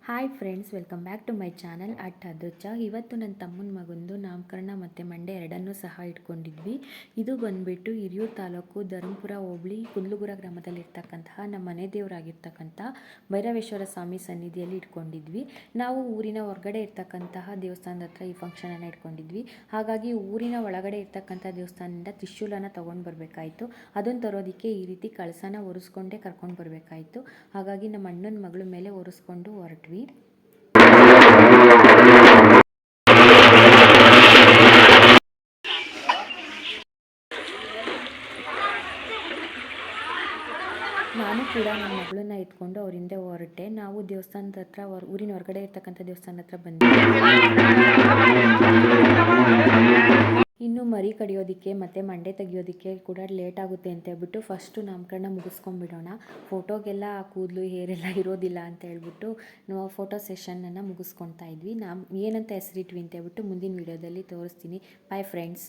Hi friends, welcome back to my channel at ಅದೃಚ್ಚ. ಇವತ್ತು ನನ್ನ ತಮ್ಮನ ಮಗಂದು ನಾಮಕರಣ ಮತ್ತು ಮಂಡೆ ಎರಡನ್ನೂ ಸಹ ಇಟ್ಕೊಂಡಿದ್ವಿ. ಇದು ಬಂದುಬಿಟ್ಟು ಹಿರಿಯೂರು ತಾಲೂಕು ಧರ್ಮಪುರ ಹೋಬಳಿ ಕುಂದಲುಗುರ ಗ್ರಾಮದಲ್ಲಿರ್ತಕ್ಕಂತಹ ನಮ್ಮ ಮನೆ ದೇವರಾಗಿರ್ತಕ್ಕಂಥ ಭೈರವೇಶ್ವರ ಸ್ವಾಮಿ ಸನ್ನಿಧಿಯಲ್ಲಿ ಇಟ್ಕೊಂಡಿದ್ವಿ. ನಾವು ಊರಿನ ಹೊರಗಡೆ ಇರ್ತಕ್ಕಂತಹ ದೇವಸ್ಥಾನದ ಹತ್ರ ಈ ಫಂಕ್ಷನನ್ನು ಇಟ್ಕೊಂಡಿದ್ವಿ. ಹಾಗಾಗಿ ಊರಿನ ಒಳಗಡೆ ಇರ್ತಕ್ಕಂಥ ದೇವಸ್ಥಾನದಿಂದ ತ್ರಿಶೂಲನ ತೊಗೊಂಡು ಬರಬೇಕಾಯಿತು. ಅದನ್ನು ತರೋದಕ್ಕೆ ಈ ರೀತಿ ಕಳಸನ ಒರೆಸ್ಕೊಂಡೇ ಕರ್ಕೊಂಡು ಬರಬೇಕಾಯಿತು. ಹಾಗಾಗಿ ನಮ್ಮ ಅಣ್ಣನ ಮಗಳ ಮೇಲೆ ಒರೆಸ್ಕೊಂಡು ಹೊರಟ್ವಿ. ನಾನು ಕೂಡ ನನ್ನ ಮಗಳನ್ನ ಎತ್ಕೊಂಡು ಅವ್ರ ಹಿಂದೆ ಹೊರಟೆ. ನಾವು ದೇವಸ್ಥಾನದ ಹತ್ರ ಊರಿನ ಹೊರಗಡೆ ಇರ್ತಕ್ಕಂಥ ದೇವಸ್ಥಾನದ ಹತ್ರ ಬಂದ್ವಿ. ಇನ್ನು ಮರಿ ಕಡಿಯೋದಕ್ಕೆ ಮತ್ತು ಮಂಡೆ ತೆಗಿಯೋದಕ್ಕೆ ಕೂಡ ಲೇಟ್ ಆಗುತ್ತೆ ಅಂತ ಹೇಳ್ಬಿಟ್ಟು ಫಸ್ಟು ನಾಮಕರಣ ಮುಗಿಸ್ಕೊಂಡ್ಬಿಡೋಣ, ಫೋಟೋಗೆಲ್ಲ ಕೂದಲು ಹೇರೆಲ್ಲ ಇರೋದಿಲ್ಲ ಅಂತ ಹೇಳ್ಬಿಟ್ಟು ನಾವು ಫೋಟೋ ಸೆಷನನ್ನು ಮುಗಿಸ್ಕೊತಾ ಇದ್ವಿ. ಏನಂತ ಹೆಸರಿಟ್ವಿ ಅಂತ ಹೇಳ್ಬಿಟ್ಟು ಮುಂದಿನ ವೀಡಿಯೋದಲ್ಲಿ ತೋರಿಸ್ತೀನಿ. Bye friends.